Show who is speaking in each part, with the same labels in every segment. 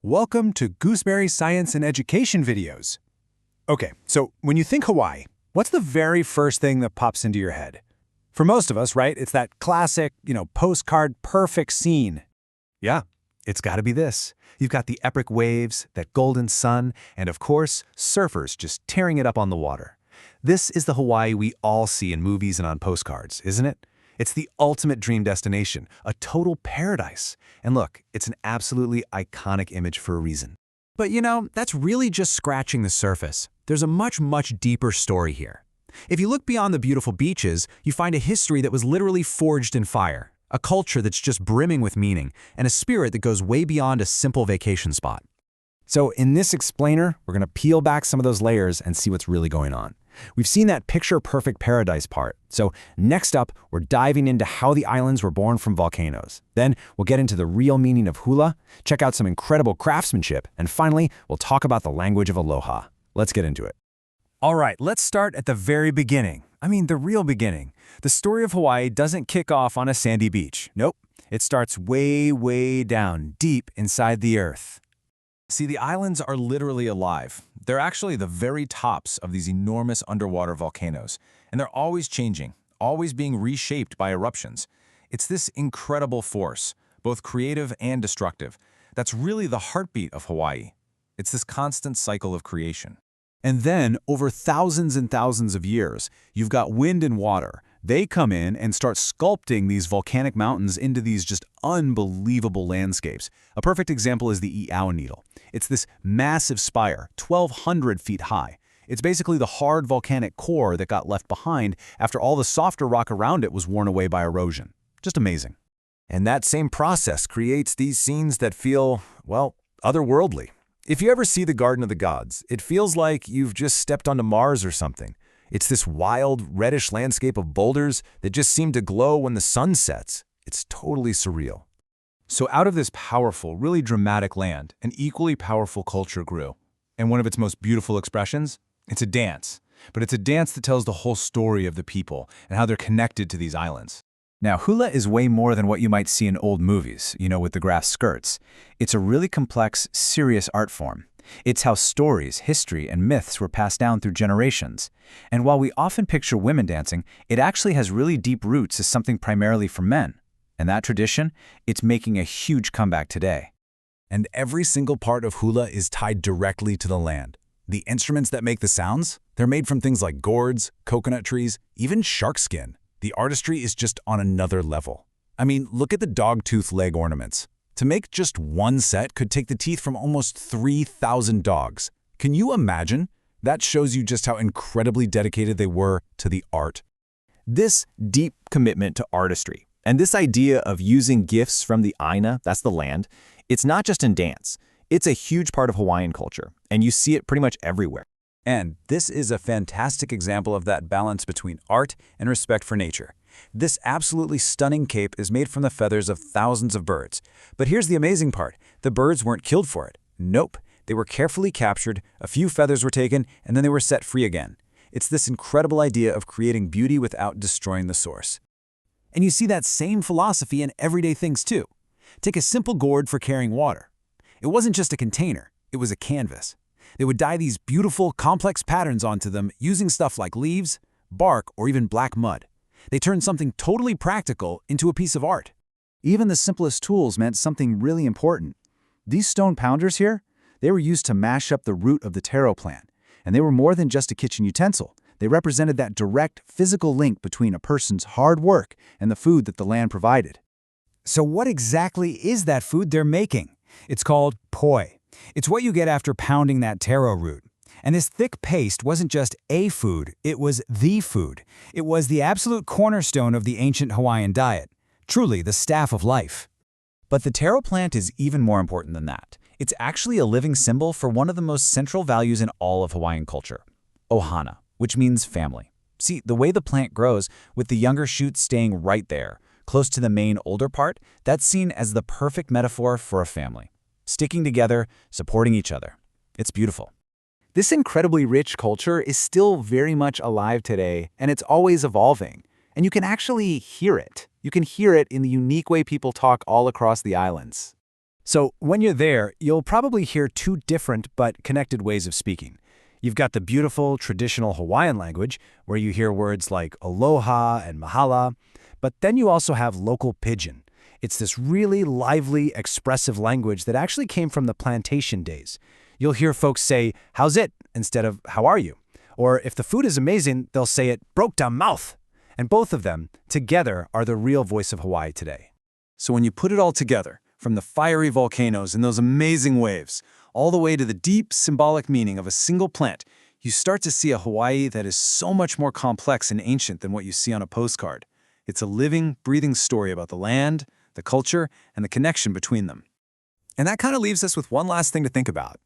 Speaker 1: Welcome to Gooseberry Science and Education videos. Okay, so when you think Hawaii, what's the very first thing that pops into your head? For most of us, right, it's that classic, postcard perfect scene. Yeah, it's gotta be this. You've got the epic waves, that golden sun, and of course, surfers just tearing it up on the water. This is the Hawaii we all see in movies and on postcards, isn't it? It's the ultimate dream destination, a total paradise. And look, it's an absolutely iconic image for a reason. But that's really just scratching the surface. There's a much deeper story here. If you look beyond the beautiful beaches, you find a history that was literally forged in fire, a culture that's just brimming with meaning, and a spirit that goes way beyond a simple vacation spot. So in this explainer, we're gonna peel back some of those layers and see what's really going on. We've seen that picture-perfect paradise part. So next up, we're diving into how the islands were born from volcanoes. Then we'll get into the real meaning of hula, check out some incredible craftsmanship, and finally, we'll talk about the language of aloha. Let's get into it. All right, let's start at the very beginning. The real beginning. The story of Hawaii doesn't kick off on a sandy beach. Nope. It starts way down, deep inside the earth. See, the islands are literally alive. They're actually the very tops of these enormous underwater volcanoes, and they're always changing, always being reshaped by eruptions. It's this incredible force, both creative and destructive, that's really the heartbeat of Hawaii. It's this constant cycle of creation. And then, over thousands and thousands of years, you've got wind and water. They come in and start sculpting these volcanic mountains into these just unbelievable landscapes. A perfect example is the I'au Needle. It's this massive spire, 1,200 feet high. It's basically the hard volcanic core that got left behind after all the softer rock around it was worn away by erosion. Just amazing. And that same process creates these scenes that feel, well, otherworldly. If you ever see the Garden of the Gods, it feels like you've just stepped onto Mars or something. It's this wild, reddish landscape of boulders that just seem to glow when the sun sets. It's totally surreal. So out of this powerful, really dramatic land, an equally powerful culture grew. And one of its most beautiful expressions? It's a dance. But it's a dance that tells the whole story of the people and how they're connected to these islands. Now, hula is way more than what you might see in old movies, with the grass skirts. It's a really complex, serious art form. It's how stories, history, and myths were passed down through generations. And while we often picture women dancing, it actually has really deep roots as something primarily for men. And that tradition, it's making a huge comeback today. And every single part of hula is tied directly to the land. The instruments that make the sounds, they're made from things like gourds, coconut trees, even shark skin. The artistry is just on another level. Look at the dog-tooth leg ornaments. To make just one set could take the teeth from almost 3,000 dogs. Can you imagine? That shows you just how incredibly dedicated they were to the art. This deep commitment to artistry, and this idea of using gifts from the aina, that's the land, it's not just in dance. It's a huge part of Hawaiian culture, and you see it pretty much everywhere. And this is a fantastic example of that balance between art and respect for nature. This absolutely stunning cape is made from the feathers of thousands of birds. But here's the amazing part. The birds weren't killed for it. Nope. They were carefully captured, a few feathers were taken, and then they were set free again. It's this incredible idea of creating beauty without destroying the source. And you see that same philosophy in everyday things too. Take a simple gourd for carrying water. It wasn't just a container, it was a canvas. They would dye these beautiful, complex patterns onto them using stuff like leaves, bark, or even black mud. They turned something totally practical into a piece of art. Even the simplest tools meant something really important. These stone pounders here, they were used to mash up the root of the taro plant, and they were more than just a kitchen utensil. They represented that direct physical link between a person's hard work and the food that the land provided. So what exactly is that food they're making? It's called poi. It's what you get after pounding that taro root. And this thick paste wasn't just a food, it was the food. It was the absolute cornerstone of the ancient Hawaiian diet, truly the staff of life. But the taro plant is even more important than that. It's actually a living symbol for one of the most central values in all of Hawaiian culture, ohana, which means family. See, the way the plant grows, with the younger shoots staying right there, close to the main older part, that's seen as the perfect metaphor for a family. Sticking together, supporting each other. It's beautiful. This incredibly rich culture is still very much alive today, and it's always evolving. And you can actually hear it. You can hear it in the unique way people talk all across the islands. So when you're there, you'll probably hear two different but connected ways of speaking. You've got the beautiful traditional Hawaiian language, where you hear words like aloha and mahala, but then you also have local pidgin. It's this really lively, expressive language that actually came from the plantation days. You'll hear folks say, "How's it?" instead of "How are you?" Or if the food is amazing, they'll say it "broke down mouth." And both of them, together, are the real voice of Hawaii today.
Speaker 2: So when you put it all together, from the fiery volcanoes and those amazing waves, all the way to the deep, symbolic meaning of a single plant, you start to see a Hawaii that is so much more complex and ancient than what you see on a postcard. It's a living, breathing story about the land, the culture, and the connection between them.
Speaker 1: And that kind of leaves us with one last thing to think about.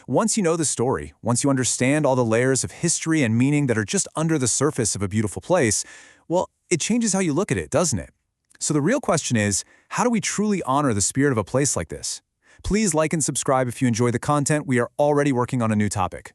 Speaker 1: Once you know the story, once you understand all the layers of history and meaning that are just under the surface of a beautiful place, well, it changes how you look at it, doesn't it? So the real question is, how do we truly honor the spirit of a place like this? Please like and subscribe if you enjoy the content. We are already working on a new topic.